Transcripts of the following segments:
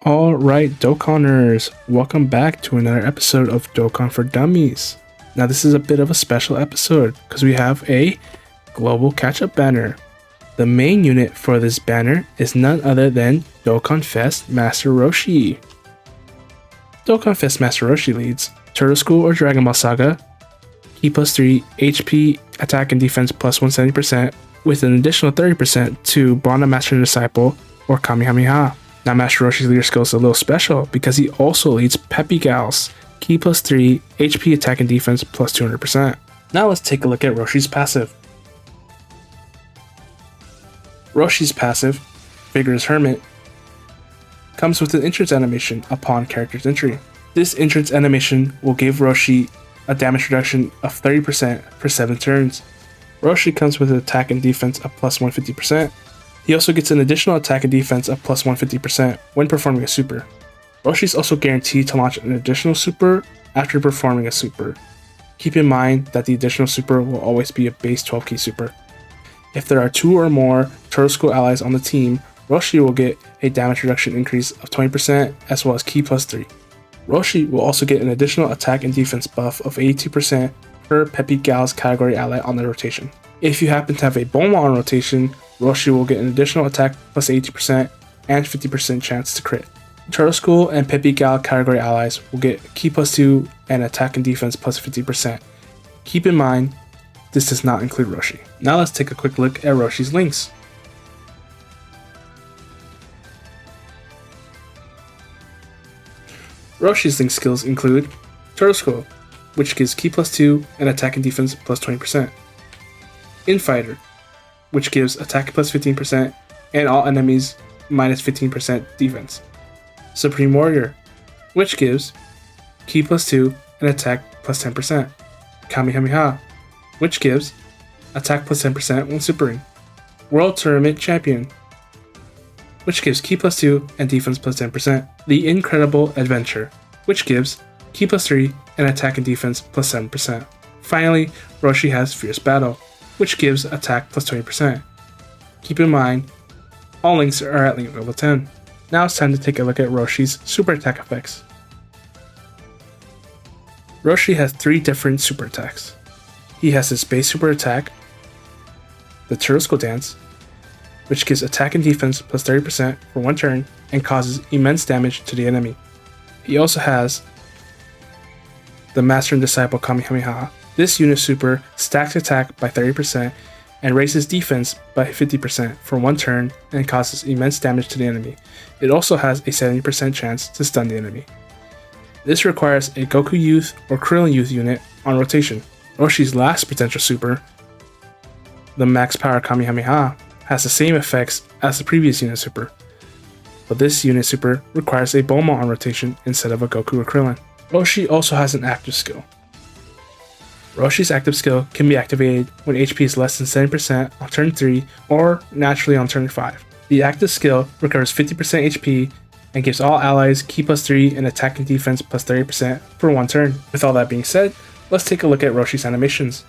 Alright, Dokkanners, welcome back to another episode of Dokkan for Dummies. Now this is a bit of a special episode because we have a global catch-up banner. The main unit for this banner is none other than DOKKANFEST Master Roshi. DOKKANFEST Master Roshi leads Turtle School or Dragon Ball Saga, Ki plus 3, HP, attack and defense plus 170% with an additional 30% to Bulma Master and Disciple or Kamehameha. Now Master Roshi's leader skill is a little special because he also leads Peppy Gals, Ki plus 3, HP attack and defense plus 200%. Now let's take a look at Roshi's passive. Roshi's passive, Vigorous Hermit, comes with an entrance animation upon character's entry. This entrance animation will give Roshi a damage reduction of 30% for 7 turns. Roshi comes with an attack and defense of plus 150%. He also gets an additional attack and defense of plus 150% when performing a super. Roshi is also guaranteed to launch an additional super after performing a super. Keep in mind that the additional super will always be a base 12 key super. If there are 2 or more Turtle School allies on the team, Roshi will get a damage reduction increase of 20% as well as Ki plus 3. Roshi will also get an additional attack and defense buff of 82% per Peppy Gals category ally on the rotation. If you happen to have a Bulma on rotation, Roshi will get an additional attack plus 80% and 50% chance to crit. Turtle School and Peppy Gal category allies will get Ki plus 2 and attack and defense plus 50%. Keep in mind, this does not include Roshi. Now let's take a quick look at Roshi's links. Roshi's link skills include Turtle School, which gives Ki plus 2 and attack and defense plus 20%. Infighter, which gives attack plus 15% and all enemies minus 15% defense. Supreme Warrior, which gives Ki plus 2 and attack plus 10%. Kamehameha, which gives attack plus 10% when supering. World Tournament Champion, which gives Ki plus 2 and defense plus 10%. The Incredible Adventure, which gives Ki plus 3 and attack and defense plus 7%. Finally, Roshi has Fierce Battle, which gives attack plus 20%. Keep in mind, all links are at link level 10. Now it's time to take a look at Roshi's super attack effects. Roshi has 3 different super attacks. He has his base super attack, the Turtle School Dance, which gives attack and defense plus 30% for 1 turn and causes immense damage to the enemy. He also has the Master and Disciple Kamehameha. This unit super stacks attack by 30% and raises defense by 50% for 1 turn and causes immense damage to the enemy. It also has a 70% chance to stun the enemy. This requires a Goku Youth or Krillin Youth unit on rotation. Roshi's last potential super, the Max Power Kamehameha, has the same effects as the previous unit super, but this unit super requires a Bulma on rotation instead of a Goku or Krillin. Roshi also has an active skill. Roshi's active skill can be activated when HP is less than 70% on turn 3 or naturally on turn 5. The active skill recovers 50% HP and gives all allies Ki plus 3 and attack and defense plus 30% for 1 turn. With all that being said, let's take a look at Roshi's animations,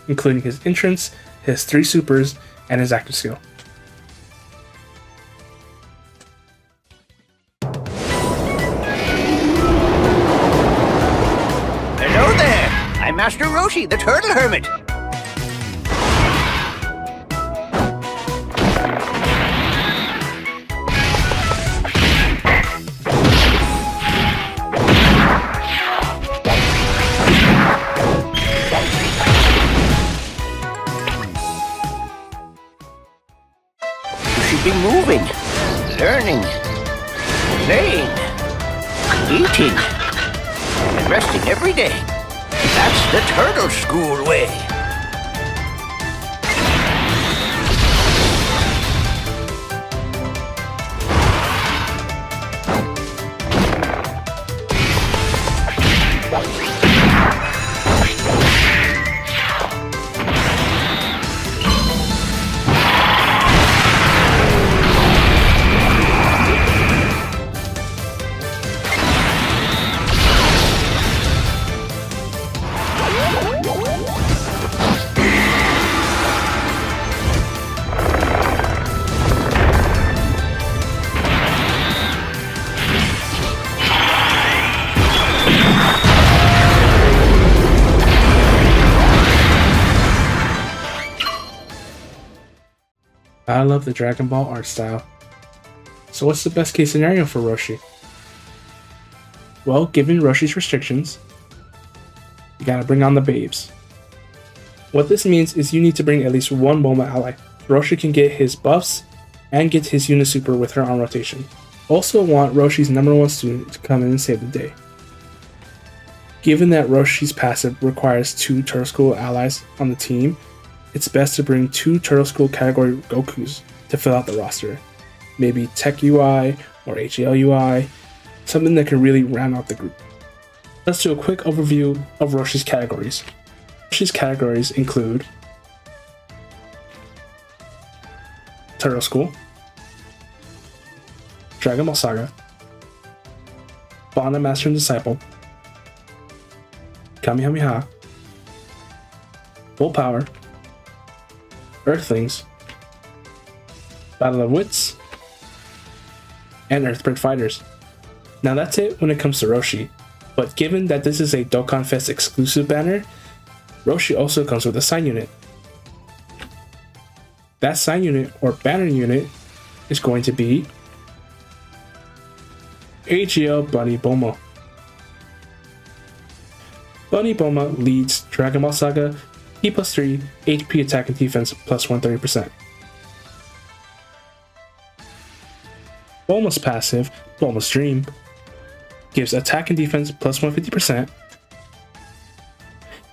including his entrance, his 3 supers, and his active skill. Hello there! I'm Master Roshi, the Turtle Hermit. You should be moving, learning, playing, eating, and resting every day. That's the Turtle School way. I love the Dragon Ball art style. So what's the best case scenario for Roshi? Well, given Roshi's restrictions, you gotta bring on the babes. What this means is you need to bring at least one Bulma ally. Roshi can get his buffs and get his Unisuper with her on rotation. Also want Roshi's #1 student to come in and save the day. Given that Roshi's passive requires 2 Turtle School allies on the team, it's best to bring 2 Turtle School category Gokus to fill out the roster. Maybe Tech UI or HAL UI, something that can really round out the group. Let's do a quick overview of Roshi's categories. Roshi's categories include Turtle School, Dragon Ball Saga, Bond Master and Disciple, Kamehameha, Full Power, Earthlings, Battle of Wits, and Earthbred Fighters. Now that's it when it comes to Roshi, but given that this is a DOKKANFEST exclusive banner, Roshi also comes with a sign unit. That sign unit or banner unit is going to be AGL Bunny Bulma. Bunny Bulma leads Dragon Ball Saga E+3 HP attack and defense plus 130%. Bulma's passive, Bulma's Dream, gives attack and defense plus 150%,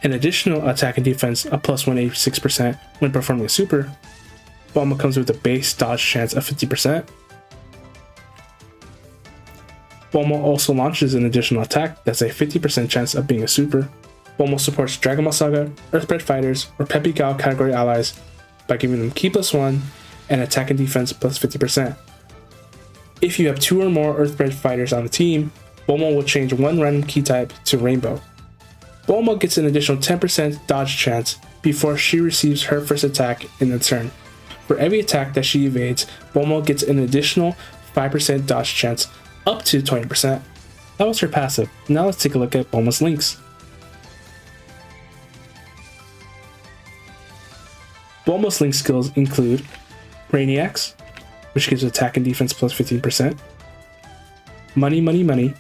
an additional attack and defense of plus 186% when performing a super. Bulma comes with a base dodge chance of 50%. Bulma also launches an additional attack that's a 50% chance of being a super. Bulma supports Dragon Ball Saga, Earthbred Fighters, or Peppy Gal category allies by giving them Ki plus 1 and attack and defense plus 50%. If you have 2 or more Earthbred Fighters on the team, Bulma will change one random key type to Rainbow. Bulma gets an additional 10% dodge chance before she receives her first attack in the turn. For every attack that she evades, Bulma gets an additional 5% dodge chance up to 20%. That was her passive. Now let's take a look at Bulma's links. Bulma's link skills include Brainiacs, which gives attack and defense plus 15%, Money Money Money,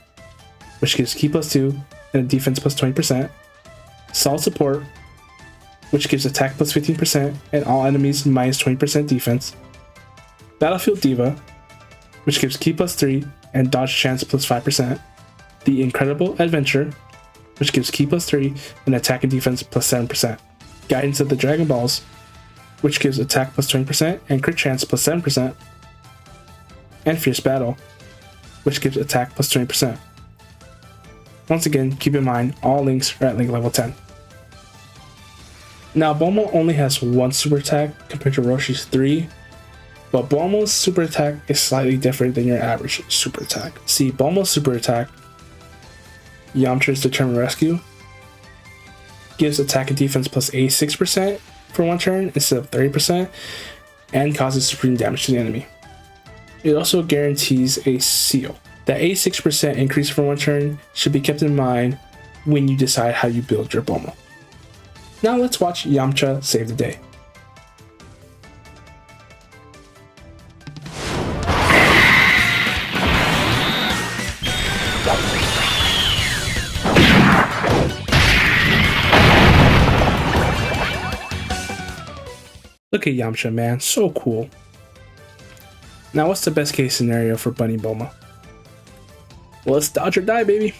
which gives Ki plus 2 and defense plus 20%, Solid Support, which gives attack plus 15% and all enemies minus 20% defense, Battlefield Diva, which gives Ki plus 3 and dodge chance plus 5%, The Incredible Adventure, which gives Ki plus 3 and attack and defense plus 7%, Guidance of the Dragon Balls, which gives attack plus 20% and crit chance plus 7%, and Fierce Battle, which gives attack plus 20%. Once again, keep in mind, all links are at link level 10. Now, Bulma only has 1 super attack compared to Roshi's 3, but Bulma's super attack is slightly different than your average super attack. See, Bulma's super attack, Yamcha's Determined Rescue, gives attack and defense plus 86% for 1 turn instead of 30%, and causes supreme damage to the enemy. It also guarantees a seal. That 86% increase for 1 turn should be kept in mind when you decide how you build your Bulma. Now let's watch Yamcha save the day. Look at Yamcha, man, so cool. Now what's the best case scenario for Bunny Bulma? Well, it's dodge or die, baby.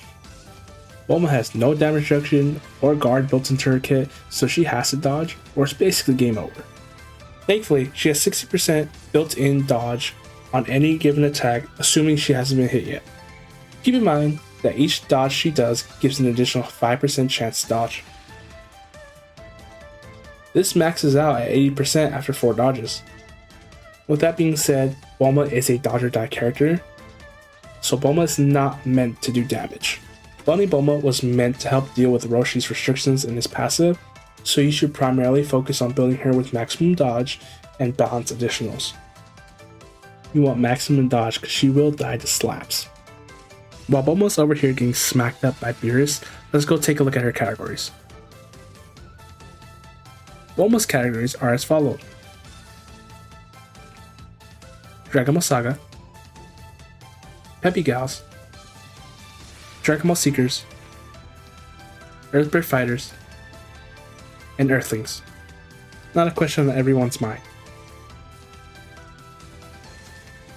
Bulma has no damage reduction or guard built into her kit, so she has to dodge, or it's basically game over. Thankfully, she has 60% built-in dodge on any given attack, assuming she hasn't been hit yet. Keep in mind that each dodge she does gives an additional 5% chance to dodge. This maxes out at 80% after 4 dodges. With that being said, Bulma is a dodge or die character, so Bulma is not meant to do damage. Bunny Bulma was meant to help deal with Roshi's restrictions in his passive, so you should primarily focus on building her with maximum dodge and balance additionals. You want maximum dodge because she will die to slaps. While Bulma's over here getting smacked up by Beerus, let's go take a look at her categories. Bulma's categories are as follows. Dragon Ball Saga, Peppy Gals, Dragon Ball Seekers, Earthbird Fighters, and Earthlings. Not a question on everyone's mind.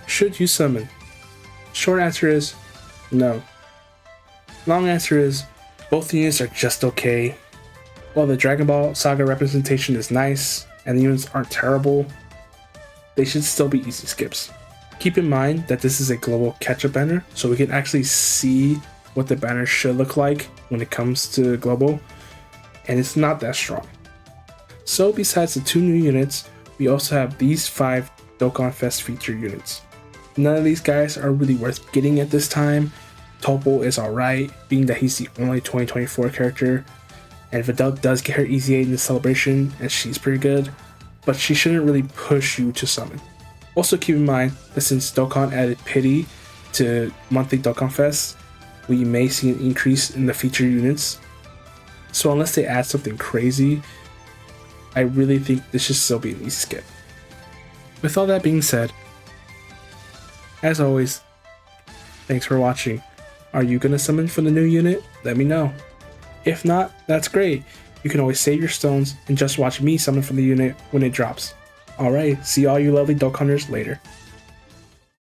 Should you summon? Short answer is no. Long answer is both units are just okay. While the Dragon Ball Saga representation is nice and the units aren't terrible, they should still be easy skips. Keep in mind that this is a global catch-up banner, so we can actually see what the banner should look like when it comes to global, and it's not that strong. So besides the 2 new units, we also have these 5 DOKKANFEST feature units. None of these guys are really worth getting at this time. Toppo is alright, being that he's the only 2024 character, and Videl does get her Easy 8 in the celebration, and she's pretty good, but she shouldn't really push you to summon. Also keep in mind that since Dokkan added Pity to monthly DOKKANFEST, we may see an increase in the feature units, so unless they add something crazy, I really think this should still be an easy skip. With all that being said, as always, thanks for watching. Are you gonna summon for the new unit? Let me know. If not, that's great. You can always save your stones and just watch me summon for the unit when it drops. Alright, see all you lovely Dokkaners later.